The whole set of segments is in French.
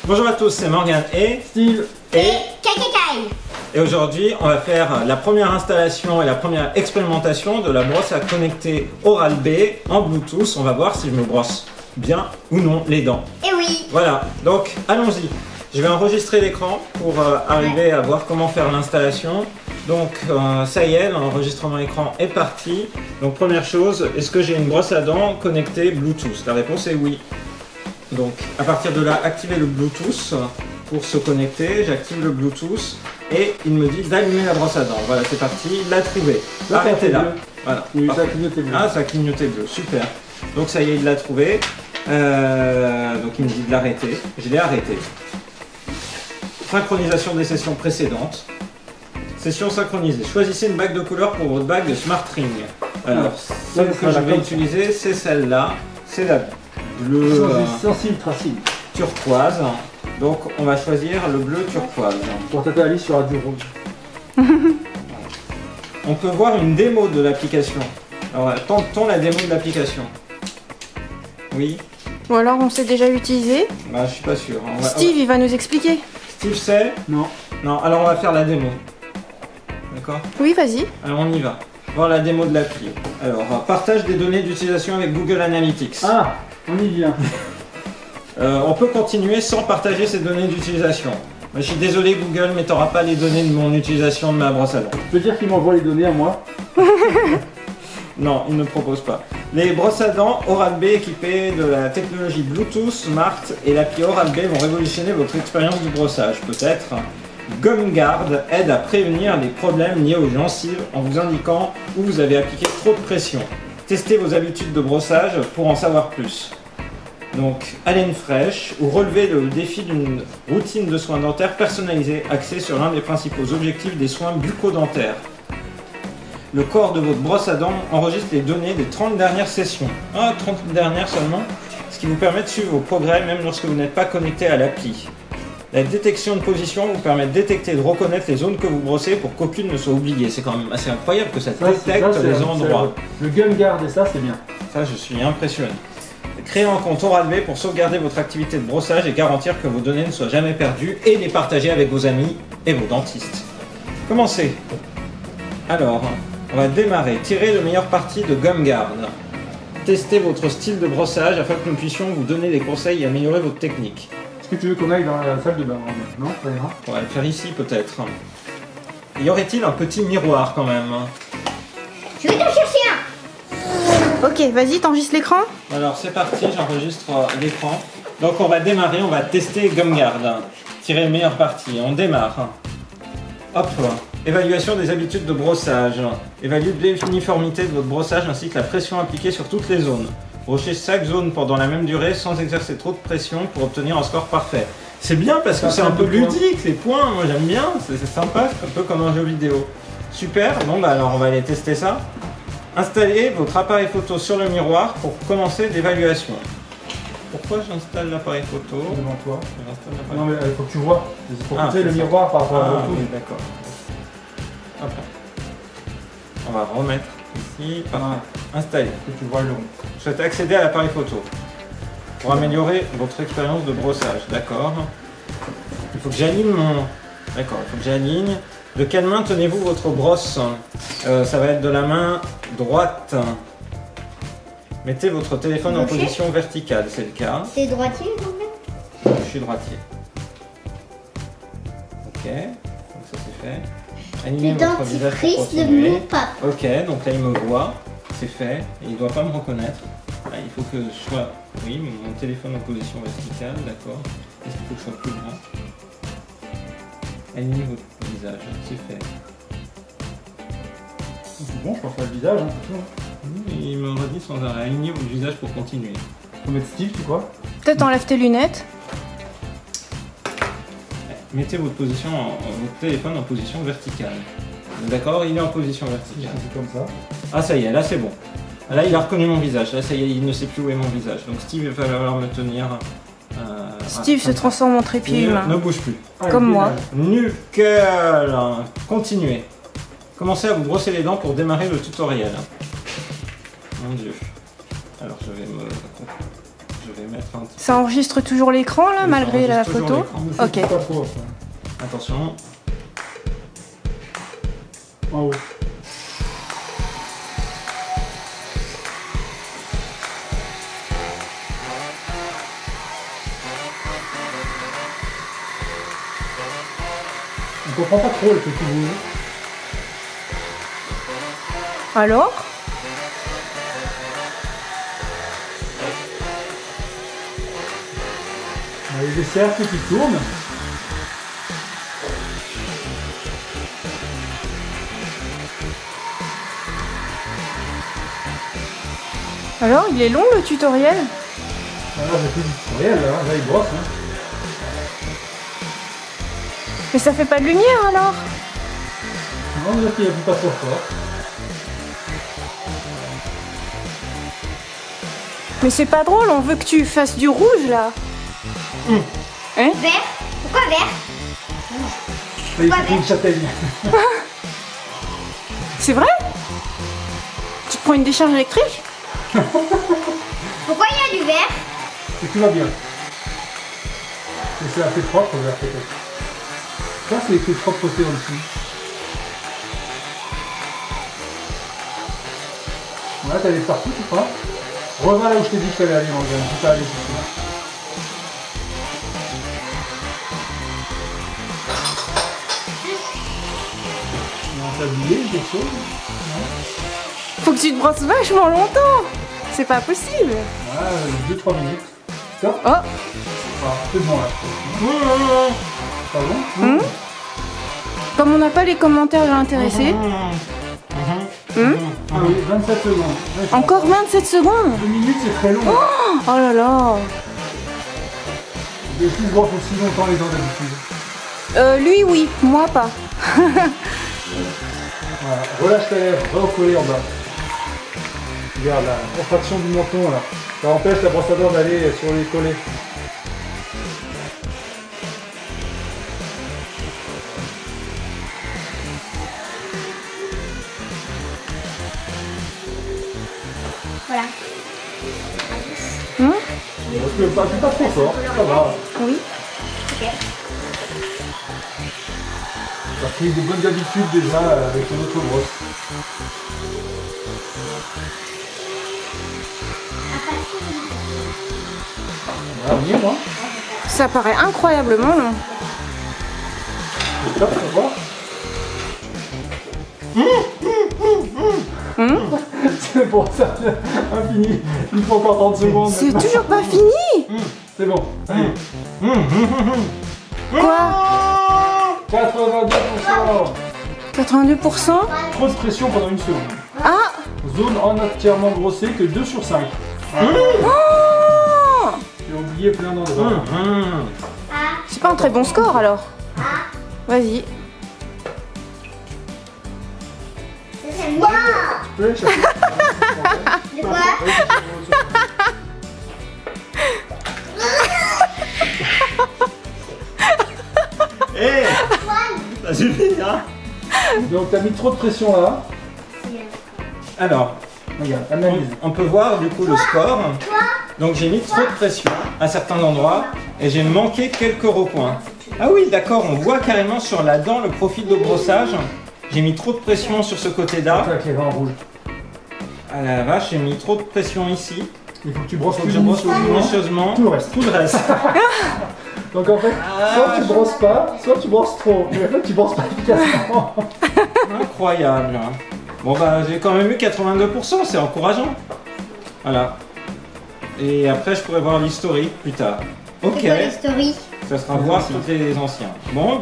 Bonjour à tous, c'est Morgane et Steve et Kai. Et aujourd'hui, on va faire la première installation et la première expérimentation de la brosse à connecter Oral-B en Bluetooth. On va voir si je me brosse bien ou non les dents. Et oui. Voilà, donc allons-y. Je vais enregistrer l'écran pour arriver à voir comment faire l'installation. Donc ça y est, l'enregistrement écran est parti. Donc première chose, est-ce que j'ai une brosse à dents connectée Bluetooth? La réponse est oui. Donc à partir de là, activez le Bluetooth pour se connecter. J'active le Bluetooth et il me dit d'allumer la brosse à dents. Voilà, c'est parti, il l'a trouvé. Arrêtez là. Voilà. Oui, ça a clignoté bleu. Ah, ça a clignoté bleu, super. Donc ça y est, il l'a trouvé. Donc il me dit de l'arrêter. Je l'ai arrêté. Synchronisation des sessions précédentes. Session synchronisée. Choisissez une bague de couleur pour votre bague de Smart Ring. Alors, celle que je vais utiliser, c'est celle-là. C'est la bleue sensible tracing. turquoise. Donc, on va choisir le bleu turquoise. Pour taper Alice sur du rouge. On peut voir une démo de l'application. Alors, tentons la démo de l'application. Oui. Ou alors on s'est déjà utilisé. Bah, je suis pas sûr. Steve, il va nous expliquer. Steve sait? Non. Non, alors on va faire la démo. D'accord? Oui, vas-y. Alors on y va. Voir la démo de l'appli. Alors, partage des données d'utilisation avec Google Analytics. Ah, on y vient. On peut continuer sans partager ces données d'utilisation. Je suis désolé Google, mais tu n'auras pas les données de mon utilisation de ma brosse à dents. Tu peux dire qu'il m'envoie les données à moi? Non, il ne propose pas. Les brosses à dents Oral-B équipées de la technologie Bluetooth Smart et l'appli Oral-B vont révolutionner votre expérience du brossage. Peut-être GumGuard aide à prévenir les problèmes liés aux gencives en vous indiquant où vous avez appliqué trop de pression. Testez vos habitudes de brossage pour en savoir plus. Donc, haleine fraîche ou relevez le défi d'une routine de soins dentaires personnalisée axée sur l'un des principaux objectifs des soins bucco-dentaires. Le corps de votre brosse à dents enregistre les données des 30 dernières sessions. Ah, 30 dernières seulement, ce qui vous permet de suivre vos progrès même lorsque vous n'êtes pas connecté à l'appli. La détection de position vous permet de détecter et de reconnaître les zones que vous brossez pour qu'aucune ne soit oubliée. C'est quand même assez incroyable que ça détecte les endroits. Le GumGuard et ça, c'est bien. Ça, je suis impressionné. Créez un compte Oral-B pour sauvegarder votre activité de brossage et garantir que vos données ne soient jamais perdues et les partager avec vos amis et vos dentistes. Commencez. Alors, on va démarrer. Tirez le meilleur parti de GumGuard. Testez votre style de brossage afin que nous puissions vous donner des conseils et améliorer votre technique. Est-ce que tu veux qu'on aille dans la salle de bain? Non, ça ira. On va le faire ici peut-être. Y aurait-il un petit miroir quand même? Je vais t'en chercher un. Ok, vas-y, t'enregistres l'écran. Alors c'est parti, j'enregistre l'écran. Donc on va démarrer, on va tester GumGuard. Tirer le meilleur parti, on démarre. Hop. Évaluation des habitudes de brossage. Évalue l'uniformité de votre brossage ainsi que la pression appliquée sur toutes les zones. Brossez chaque zone pendant la même durée sans exercer trop de pression pour obtenir un score parfait. C'est bien parce que c'est un peu ludique, les points, moi j'aime bien, c'est sympa, c'est un peu comme un jeu vidéo. Super, bon bah alors on va aller tester ça. Installez votre appareil photo sur le miroir pour commencer l'évaluation. Pourquoi j'installe l'appareil photo? Devant toi. J'installe l'appareil Non mais il faut que tu vois. C'est pour Ah, le c'est ça. miroir par rapport à Ah, tout. oui, d'accord. Hop. On va remettre ici. Parfait. Installer. Que tu vois le rond. Souhaitez accéder à l'appareil photo pour améliorer votre expérience de brossage. D'accord. Il faut que j'aligne mon. D'accord, il faut que j'aligne. De quelle main tenez-vous votre brosse? Ça va être de la main droite. Mettez votre téléphone en Gaucher? position verticale, c'est le cas. T'es droitier quand même? Je suis droitier. Ok, donc ça c'est fait. Alignez T'es votre visage pour dentifrice de continuer. mon papa. Ok, donc là il me voit, c'est fait, et il ne doit pas me reconnaître. Là, il faut que je sois, oui, mon téléphone en position verticale, d'accord. Est-ce qu'il faut que je sois plus grand? Alignez votre visage, c'est fait. C'est bon, je pense à le visage. Hein, c'est tout, hein. Il me redit sans arrêt, alignez votre visage pour continuer. Faut mettre Steve, tu crois? Peut-être enlève tes lunettes. Mettez votre téléphone en position verticale. D'accord, il est en position verticale. C'est comme ça. Ah ça y est, là c'est bon. Là il a reconnu mon visage, là ça y est, il ne sait plus où est mon visage. Donc Steve, il va falloir me tenir... Steve se transforme en trépied humain. Ne bouge plus. Comme moi. Nickel. Continuez. Commencez à vous brosser les dents pour démarrer le tutoriel. Mon Dieu. Alors je vais mettre contrainte. Ça enregistre toujours l'écran là, Oui, ça malgré la enregistre toujours photo? l'écran. Ne Ok. pas trop, ça. Attention. En haut. On comprend pas trop le petit bout. Alors? On a les cercles qui tournent. Alors, il est long le tutoriel? Alors j'ai plus du tutoriel là, là il brosse. Hein. Mais ça fait pas de lumière alors? Non, mais là il appuie pas trop fort. Mais c'est pas drôle, on veut que tu fasses du rouge là. Hein? Vert. Pourquoi vert? Là, il faut une châtaigne. C'est vrai? Tu te prends une décharge électrique? Pourquoi il y a du vert? Et tout va bien. Et c'est assez propre le vert peut-être. Ça c'est écrit propreté en dessous. Voilà, t'allais partout, tu crois? Reviens là où je t'ai dit que t'allais aller, mon gars. Tu peux aller ici. On a un tablier, quelque chose. Faut que tu te brosses vachement longtemps. C'est pas possible. Voilà, 2-3 minutes. Stop. Oh, Ah, c'est bon là. Pas bon? comme on n'a pas les commentaires intéressés. Ah oui, 27 secondes. Ouais, Encore 27 secondes. 2 minutes, c'est très long. Oh là là. Et qui se brosse aussi longtemps les dents d'habitude? Lui oui, moi pas. Voilà, relâche ta lèvre, va au collet en bas. Regarde la contraction du menton là. Ça empêche la brosse à dents d'aller sur les collets. Voilà. Parce que pas trop fort, ça va. Oui. Ok. T'as pris de bonnes habitudes déjà avec ton autre brosse. Voilà, bien moi. Ça paraît incroyablement long. Stop, on va voir. C'est bon, ça infini. Il faut encore 30 secondes. C'est toujours pas fini. C'est bon. Allez. Quoi? 82%. 82%? Trop de pression pendant une seconde. Ah. Zone entièrement brossée que 2 sur 5. Oh. J'ai oublié plein d'endroits. C'est pas un très bon score alors. Vas-y. Ça, c'est moi. Tu peux aller chercher. De quoi? Hé, ça suffit, hein? Donc t'as mis trop de pression là. Alors, Regarde, analyse. on peut voir du coup le score. Donc j'ai mis trop de pression à certains endroits et j'ai manqué quelques recoins. Ah oui, d'accord, on voit carrément sur la dent le profil de brossage. J'ai mis trop de pression sur ce côté-là. Avec les vents rouges. Ah la vache, j'ai mis trop de pression ici. Il faut que tu brosses Faut que je brosse minutieusement tout le reste. tout le reste. Donc en fait, soit tu brosses pas, soit tu brosses trop. Mais en fait, tu brosses pas efficacement. Incroyable. Bon bah j'ai quand même eu 82%, c'est encourageant. Voilà. Et après je pourrais voir l'historique plus tard. Ok, C'est quoi l'historie? ça sera voir tous les anciens. Bon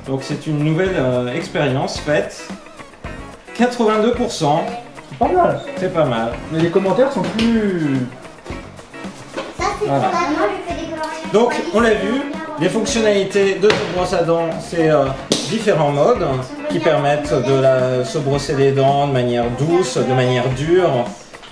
donc c'est une nouvelle expérience faite. 82%, C'est pas mal. c'est pas mal. Mais les commentaires sont plus... Ça, c'est Voilà. pour la maman, je fais des coloriages. Donc on l'a vu, les fonctionnalités de cette brosse à dents, c'est différents modes qui permettent de se brosser les dents de manière douce, de manière dure,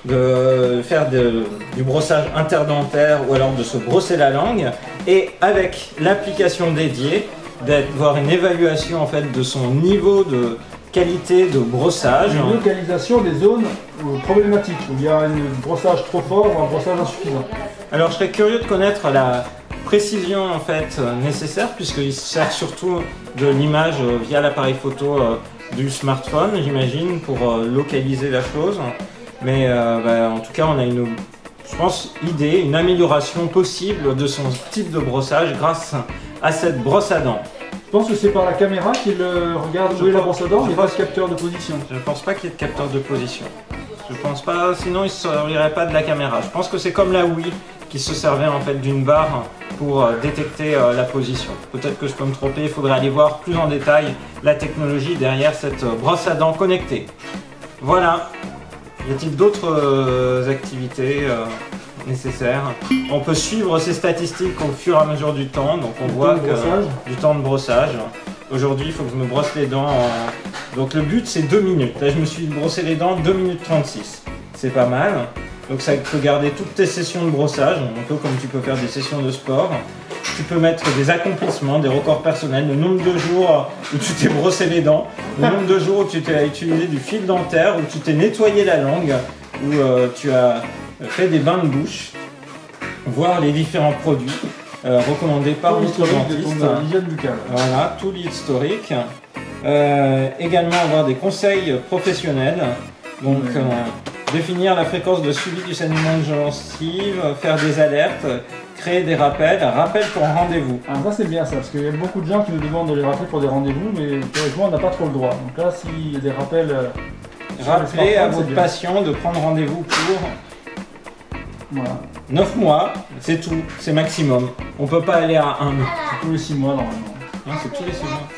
de faire du brossage interdentaire ou alors de se brosser la langue, et avec l'application dédiée, d'avoir une évaluation en fait de son niveau de qualité de brossage. Une localisation des zones problématiques, où il y a un brossage trop fort ou un brossage insuffisant. Alors je serais curieux de connaître la précision en fait nécessaire, puisqu'il se sert surtout de l'image via l'appareil photo du smartphone, j'imagine, pour localiser la chose. Mais en tout cas, on a une, je pense, une amélioration possible de son type de brossage grâce à cette brosse à dents. Je pense que c'est par la caméra qu'il regarde où est la brosse à dents, il n'y a pas de capteur de position. Je ne pense pas qu'il y ait de capteur de position. Je pense pas, sinon il ne servirait pas de la caméra. Je pense que c'est comme la Wii qui se servait en fait d'une barre pour détecter la position. Peut-être que je peux me tromper, il faudrait aller voir plus en détail la technologie derrière cette brosse à dents connectée. Voilà. Y a-t-il d'autres activités nécessaires? On peut suivre ces statistiques au fur et à mesure du temps, donc on voit que du temps de brossage. Aujourd'hui, il faut que je me brosse les dents. Donc le but, c'est 2 minutes. Là, je me suis brossé les dents 2 minutes 36. C'est pas mal. Donc ça peut garder toutes tes sessions de brossage, un peu comme tu peux faire des sessions de sport. Tu peux mettre des accomplissements, des records personnels, le nombre de jours où tu t'es brossé les dents, le nombre de jours où tu t'es utilisé du fil dentaire, où tu t'es nettoyé la langue, où tu as fait des bains de bouche, voir les différents produits recommandés par notre dentiste. Voilà, tout l'historique. Également avoir des conseils professionnels, donc définir la fréquence de suivi du saignement de gencive, faire des alertes, créer des rappels pour un rendez-vous. Ah, ça c'est bien ça, parce qu'il y a beaucoup de gens qui nous demandent de les rappeler pour des rendez-vous, mais théoriquement on n'a pas trop le droit. Donc là, s'il y a des rappels... Rappelez à votre patient de prendre rendez-vous pour... Voilà. 9 mois, c'est tout, c'est maximum. On peut pas aller à 1 an. C'est tous les 6 mois normalement. Non, c'est tous les 6 mois.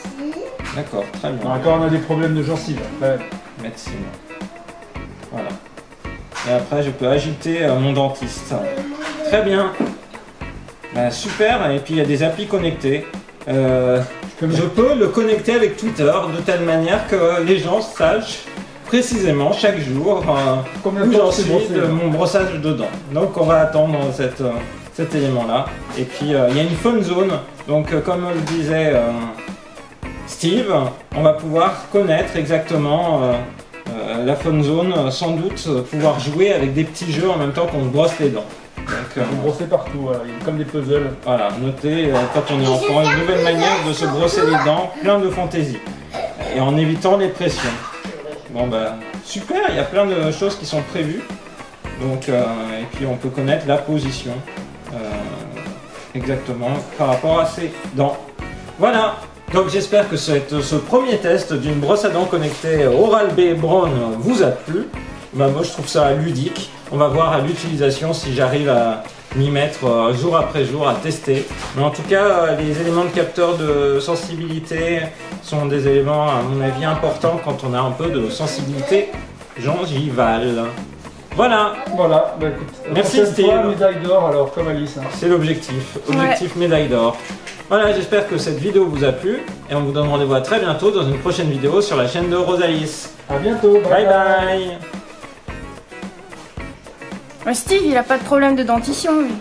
D'accord, très bien. Alors, quand on a des problèmes de gencives, après... Mettre 6 mois. Voilà. Et après, je peux agiter mon dentiste. Très bien. Bah, super, et puis il y a des applis connectées. Je peux le connecter avec Twitter de telle manière que les gens sachent précisément chaque jour où j'en suis de mon brossage de dents. Donc on va attendre cet élément-là. Et puis il y a une fun zone. Donc comme le disait Steve, on va pouvoir connaître exactement la fun zone, sans doute pouvoir jouer avec des petits jeux en même temps qu'on se brosse les dents. Donc, on brosser partout, voilà. Comme des puzzles. Voilà, notez quand on est enfant, une nouvelle manière de se brosser les dents, plein de fantaisie. Et en évitant les pressions. Bon bah super, il y a plein de choses qui sont prévues. Donc, et puis on peut connaître la position exactement par rapport à ses dents. Voilà, donc j'espère que ce premier test d'une brosse à dents connectée Oral-B Braun vous a plu. Bah, moi je trouve ça ludique. On va voir à l'utilisation si j'arrive à m'y mettre jour après jour, à tester. Mais en tout cas, les éléments de capteur de sensibilité sont des éléments, à mon avis, importants quand on a un peu de sensibilité gingivale. Voilà. Voilà, bah écoute, merci Steve. Médaille d'or alors, comme Alice. Hein. C'est l'objectif, médaille d'or. Voilà, j'espère que cette vidéo vous a plu et on vous donne rendez-vous à très bientôt dans une prochaine vidéo sur la chaîne de Rosalis. À bientôt, bye bye. Steve, il a pas de problème de dentition, lui.